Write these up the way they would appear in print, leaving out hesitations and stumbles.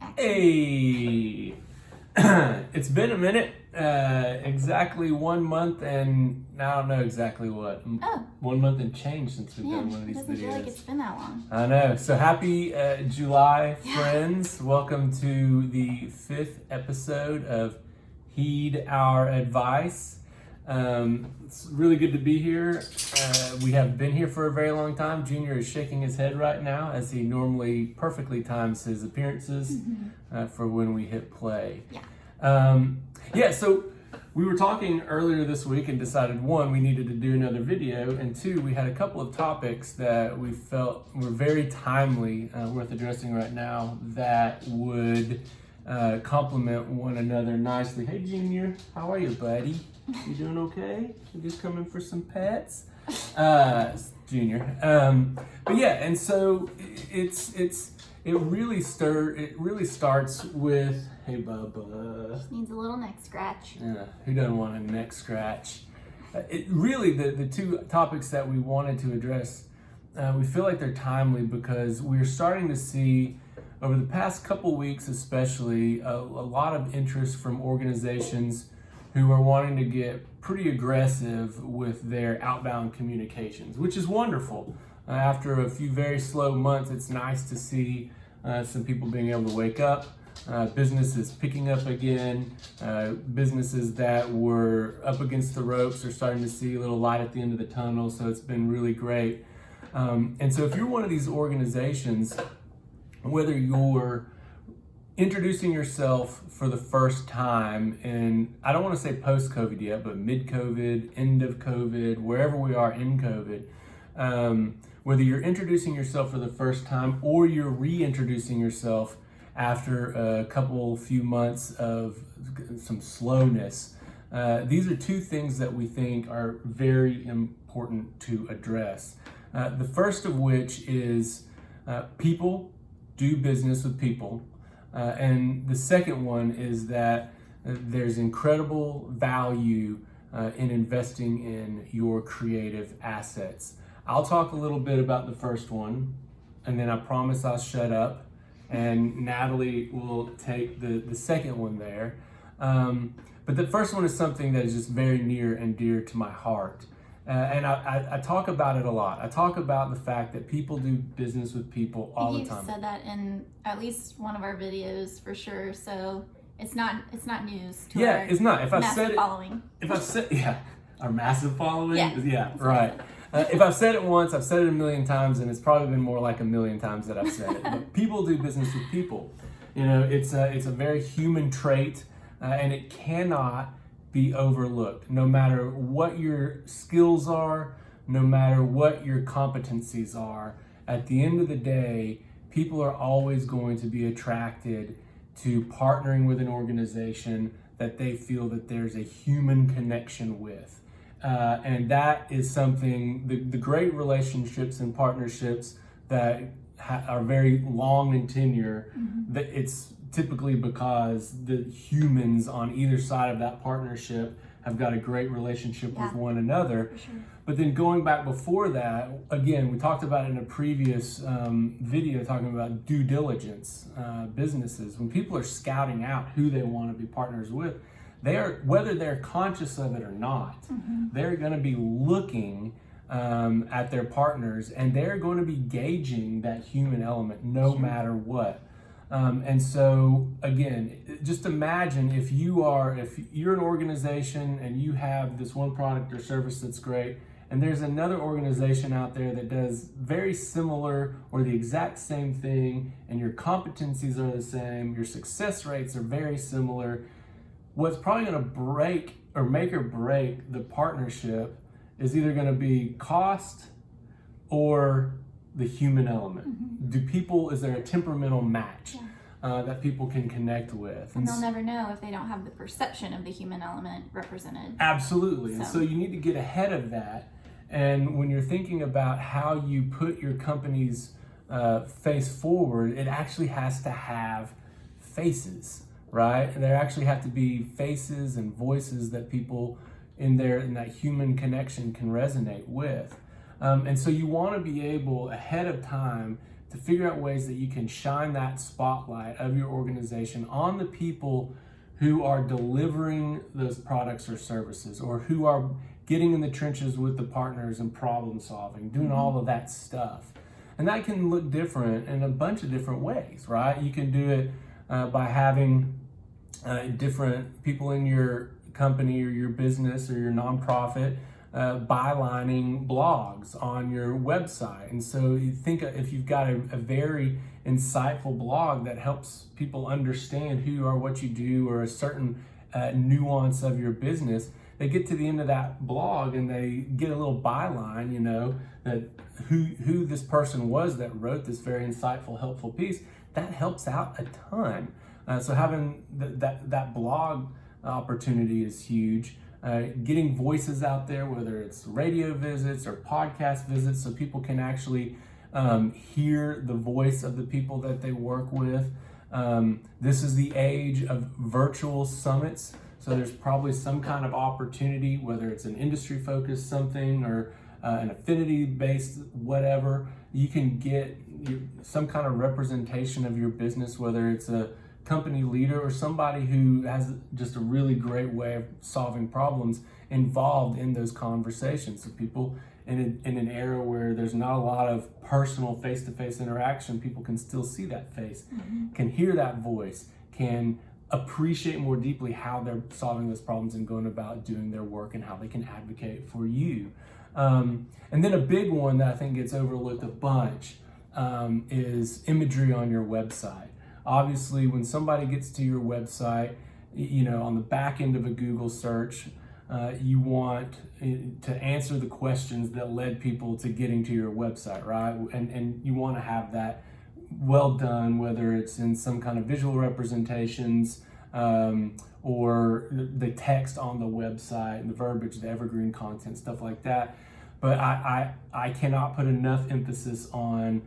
Action. Hey, it's been a minute, exactly 1 month, and I don't know exactly what. Oh. 1 month and change since we've done one of these it doesn't videos. feel like it's been that long. I know. So happy July, friends. Welcome to the 5th episode of Heed Our Advice. It's really good to be here. We have been here for a very long time. Junior is shaking his head right now as he normally perfectly times his appearances for when we hit play. So we were talking earlier this week and decided, one, we needed to do another video, and two, we had a couple of topics that we felt were very timely, worth addressing right now, that would complement one another nicely. Hey, Junior, how are you, buddy? You doing okay? You just coming for some pets? Junior. But yeah, and so it really starts with, hey, Bubba. Just needs a little neck scratch. Yeah, who doesn't want a neck scratch? The two topics that we wanted to address, we feel like they're timely because we're starting to see, over the past couple weeks especially, a lot of interest from organizations who are wanting to get pretty aggressive with their outbound communications, which is wonderful. After a few very slow months, it's nice to see some people being able to wake up, businesses picking up again, businesses that were up against the ropes are starting to see a little light at the end of the tunnel, so it's been really great. And so if you're one of these organizations, whether you're introducing yourself for the first time, and I don't want to say post-COVID yet, but mid-COVID, end of COVID, wherever we are in COVID, whether you're introducing yourself for the first time or you're reintroducing yourself after a few months of some slowness, these are two things that we think are very important to address. The first of which is people do business with people. And the second one is that there's incredible value in investing in your creative assets. I'll talk a little bit about the first one, and then I promise I'll shut up, and Natalie will take the second one there. But the first one is something that is just very near and dear to my heart. And I talk about it a lot. I talk about the fact that people do business with people all the time. You've said that in at least one of our videos for sure. So it's not news to our it's not. If I've massive said it, following. If I've said our massive following. Yeah, Right. If I've said it once, I've said it a million times, and it's probably been more like a million times that I've said it. But people do business with people. You know, it's a very human trait, and it cannot be overlooked. No matter what your skills are, no matter what your competencies are, at the end of the day, people are always going to be attracted to partnering with an organization that they feel that there's a human connection with. And that is something, the great relationships and partnerships that are very long in tenure, that it's typically because the humans on either side of that partnership have got a great relationship with one another. Sure. But then going back before that, again, we talked about it in a previous video talking about due diligence businesses. When people are scouting out who they want to be partners with, whether they're conscious of it or not, they're going to be looking at their partners, and they're going to be gauging that human element no matter what. And so again, just imagine if you're an organization and you have this one product or service that's great, and there's another organization out there that does very similar or the exact same thing, and your competencies are the same, your success rates are very similar. What's probably going to break or make or break the partnership is either going to be cost or the human element. Is there a temperamental match that people can connect with? And they'll never know if they don't have the perception of the human element represented. Absolutely. And so you need to get ahead of that. And when you're thinking about how you put your company's face forward, it actually has to have faces, right? And there actually have to be faces and voices that people in that human connection can resonate with. And so you want to be able ahead of time to figure out ways that you can shine that spotlight of your organization on the people who are delivering those products or services, or who are getting in the trenches with the partners and problem solving, doing all of that stuff. And that can look different in a bunch of different ways, right? You can do it by having different people in your company or your business or your nonprofit bylining blogs on your website. And so you think if you've got a very insightful blog that helps people understand who you are, what you do, or a certain nuance of your business, they get to the end of that blog and they get a little byline, you know, that who this person was that wrote this very insightful, helpful piece. That helps out a ton. So having that blog opportunity is huge. Getting voices out there, whether it's radio visits or podcast visits, so people can actually hear the voice of the people that they work with. This is the age of virtual summits, so there's probably some kind of opportunity, whether it's an industry focused something or an affinity based whatever. You can get some kind of representation of your business, whether it's a company leader or somebody who has just a really great way of solving problems involved in those conversations. So people in an era where there's not a lot of personal face-to-face interaction, people can still see that face, can hear that voice, can appreciate more deeply how they're solving those problems and going about doing their work and how they can advocate for you. And then a big one that I think gets overlooked a bunch is imagery on your website. Obviously, when somebody gets to your website, you know, on the back end of a Google search, you want to answer the questions that led people to getting to your website, right? And you want to have that well done, whether it's in some kind of visual representations or the text on the website, the verbiage, the evergreen content, stuff like that. But I cannot put enough emphasis on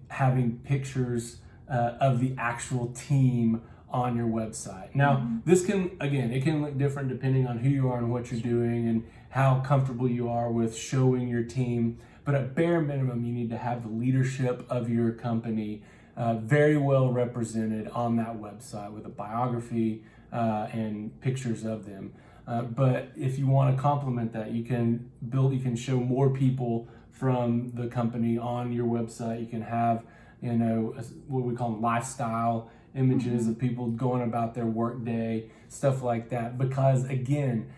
having pictures of the actual team on your website. Now, this can, again, it can look different depending on who you are and what you're doing and how comfortable you are with showing your team. But at bare minimum, you need to have the leadership of your company very well represented on that website with a biography and pictures of them. But if you want to complement that, you can show more people from the company on your website. You can have, you know, what we call lifestyle images of people going about their work day, stuff like that. Because again,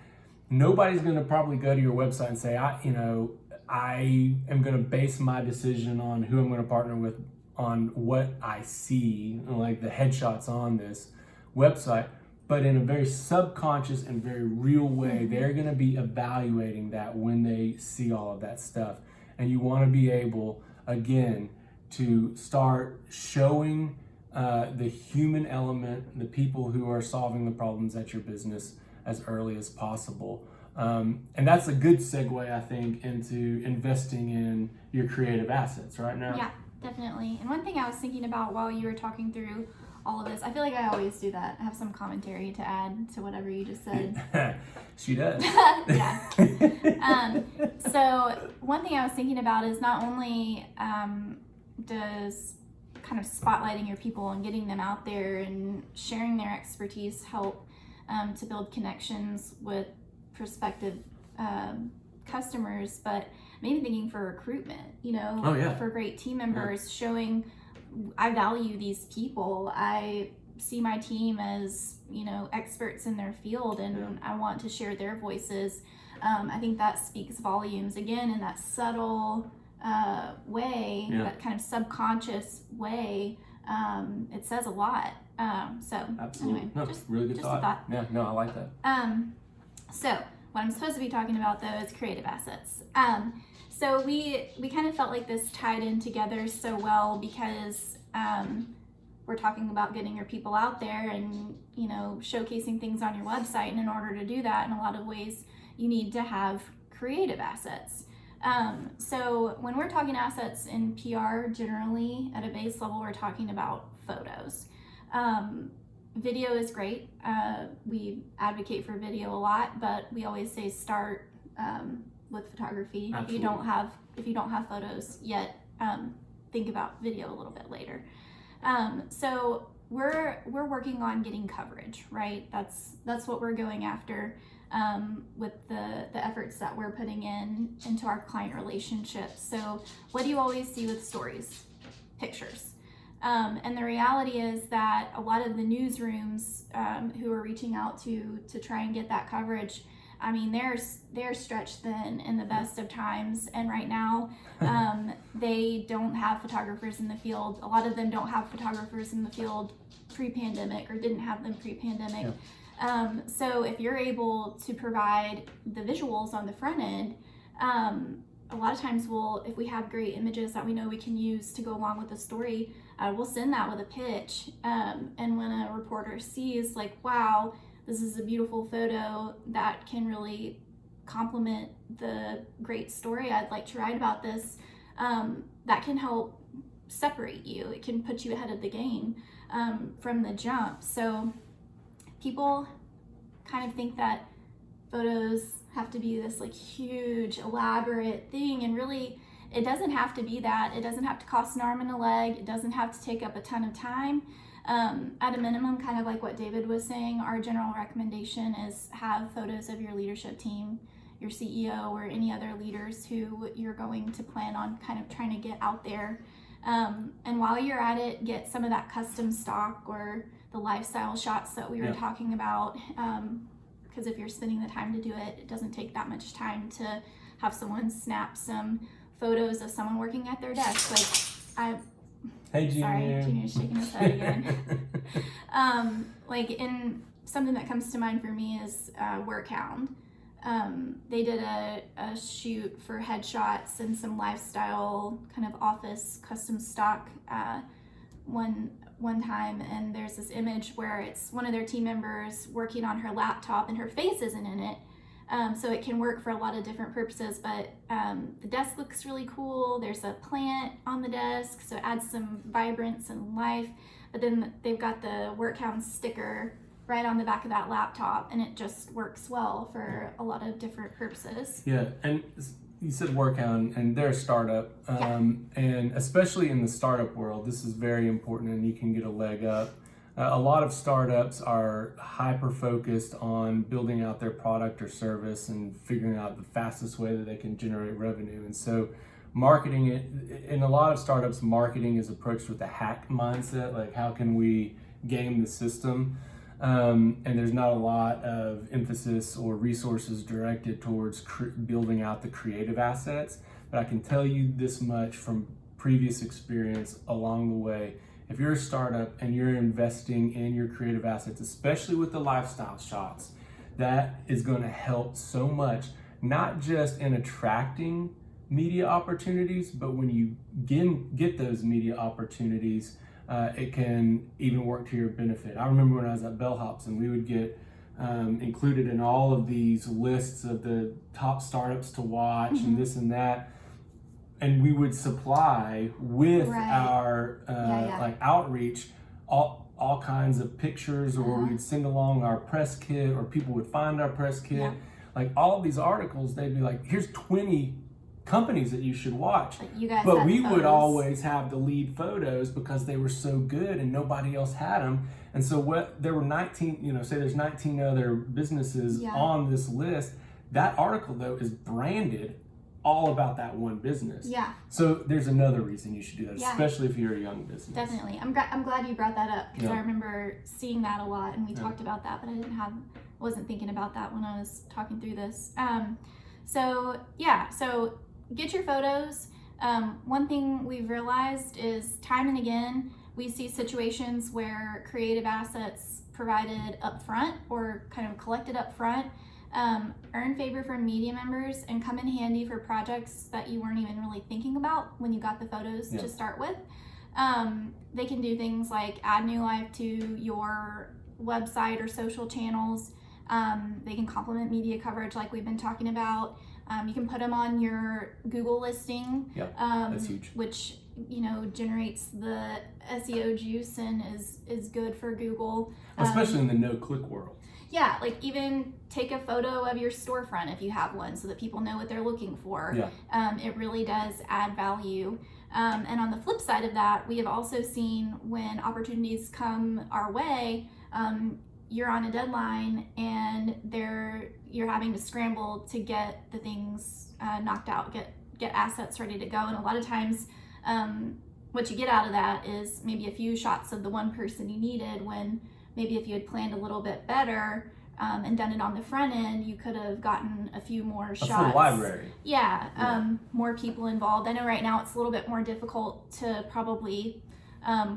nobody's going to probably go to your website and say, I am going to base my decision on who I'm going to partner with on what I see, like the headshots on this website. But in a very subconscious and very real way, they're going to be evaluating that when they see all of that stuff. And you want to be able, again, to start showing the human element, the people who are solving the problems at your business as early as possible. And that's a good segue, I think, into investing in your creative assets right now. Yeah, definitely. And one thing I was thinking about while you were talking through all of this, I feel like I always do that. I have some commentary to add to whatever you just said. She does. Yeah. So one thing I was thinking about is not only does kind of spotlighting your people and getting them out there and sharing their expertise help to build connections with prospective customers, but maybe thinking for recruitment, you know, for great team members, showing I value these people. I see my team as, you know, experts in their field, and I want to share their voices. I think that speaks volumes, again, in that subtle way, that kind of subconscious way. It says a lot. So absolutely. Anyway, No, just really good thought. Yeah, no, I like that. So what I'm supposed to be talking about though is creative assets. So we kind of felt like this tied in together so well because we're talking about getting your people out there and, you know, showcasing things on your website. And in order to do that, in a lot of ways, you need to have creative assets. So when we're talking assets in PR, generally at a base level, we're talking about photos. Video is great. We advocate for video a lot, but we always say start with photography. Absolutely. If you don't have photos yet, think about video a little bit later. So we're working on getting coverage, right? That's what we're going after with the efforts that we're putting into our client relationships. So what do you always see with stories? Pictures. And the reality is that a lot of the newsrooms who are reaching out to try and get that coverage, I mean, they're stretched thin in the best of times, and right now they don't have photographers in the field. A lot of them don't have photographers in the field pre-pandemic, or didn't have them pre-pandemic. Yeah. So if you're able to provide the visuals on the front end, a lot of times if we have great images that we know we can use to go along with the story, we'll send that with a pitch. And when a reporter sees, like, wow, this is a beautiful photo that can really complement the great story I'd like to write about this, that can help separate you. It can put you ahead of the game from the jump. So people kind of think that photos have to be this like huge, elaborate thing, and really it doesn't have to be that. It doesn't have to cost an arm and a leg. It doesn't have to take up a ton of time. At a minimum, kind of like what David was saying, our general recommendation is have photos of your leadership team, your CEO, or any other leaders who you're going to plan on kind of trying to get out there. And while you're at it, get some of that custom stock or the lifestyle shots that we were talking about. Because if you're spending the time to do it, it doesn't take that much time to have someone snap some photos of someone working at their desk. Hey, Junior. Sorry, Junior's shaking his head again. Like, in something that comes to mind for me is Workhound. They did a shoot for headshots and some lifestyle kind of office custom stock one time, and there's this image where it's one of their team members working on her laptop and her face isn't in it. So it can work for a lot of different purposes, but the desk looks really cool. There's a plant on the desk, so it adds some vibrance and life. But then they've got the Workhound sticker right on the back of that laptop, and it just works well for a lot of different purposes. Yeah, and you said Workhound, and they're a startup, and especially in the startup world, this is very important, and you can get a leg up. A lot of startups are hyper-focused on building out their product or service and figuring out the fastest way that they can generate revenue. And so marketing, in a lot of startups, marketing is approached with a hack mindset, like how can we game the system? And there's not a lot of emphasis or resources directed towards building out the creative assets. But I can tell you this much from previous experience along the way. If you're a startup and you're investing in your creative assets, especially with the lifestyle shots, that is going to help so much, not just in attracting media opportunities, but when you get those media opportunities, it can even work to your benefit. I remember when I was at Bellhops and we would get included in all of these lists of the top startups to watch and this and that. And we would supply with our like outreach all kinds of pictures, or we'd send along our press kit, or people would find our press kit. Like all of these articles, they'd be like, here's 20 companies that you should watch. Like you guys but we would always have the lead photos because they were so good and nobody else had them. And so there were 19, say there's 19 other businesses on this list. That article though is branded all about that one business. Yeah. So there's another reason you should do that, especially if you're a young business. Definitely. I'm glad you brought that up, because I remember seeing that a lot, and we talked about that, but I wasn't thinking about that when I was talking through this. So get your photos. One thing we've realized is time and again we see situations where creative assets provided up front or kind of collected up front earn favor from media members and come in handy for projects that you weren't even really thinking about when you got the photos to start with. They can do things like add new life to your website or social channels. They can complement media coverage like we've been talking about. You can put them on your Google listing, that's huge. Which generates the SEO juice and is good for Google. Especially in the no-click world. Yeah, like even take a photo of your storefront if you have one so that people know what they're looking for. It really does add value. And on the flip side of that, we have also seen when opportunities come our way, you're on a deadline and you're having to scramble to get the things knocked out, get assets ready to go. And a lot of times, what you get out of that is maybe a few shots of the one person you needed, when maybe if you had planned a little bit better and done it on the front end, you could have gotten a few more shots. A full library. Yeah, more people involved. I know right now it's a little bit more difficult to probably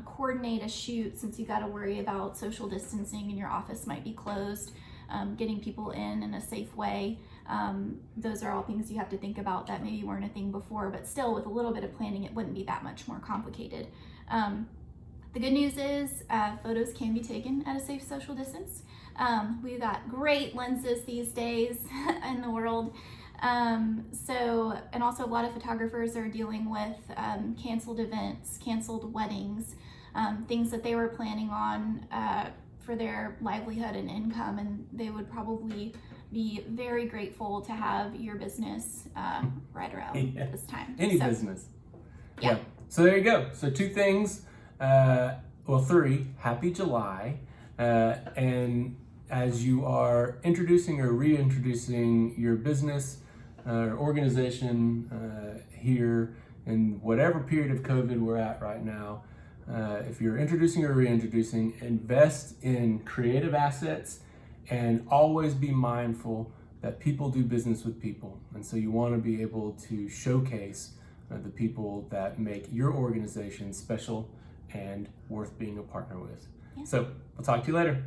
coordinate a shoot, since you got to worry about social distancing and your office might be closed, getting people in a safe way. Those are all things you have to think about that maybe weren't a thing before, but still with a little bit of planning, it wouldn't be that much more complicated. The good news is photos can be taken at a safe social distance. We've got great lenses these days in the world. And also a lot of photographers are dealing with canceled events, canceled weddings, things that they were planning on for their livelihood and income, and they would probably be very grateful to have your business right around this time. Any business. Yeah. So there you go. So 2 things, 3. Happy July. And as you are introducing or reintroducing your business or organization here in whatever period of COVID we're at right now, if you're introducing or reintroducing, invest in creative assets and always be mindful that people do business with people. And so you want to be able to showcase the people that make your organization special and worth being a partner with. Yeah. So we'll talk to you later.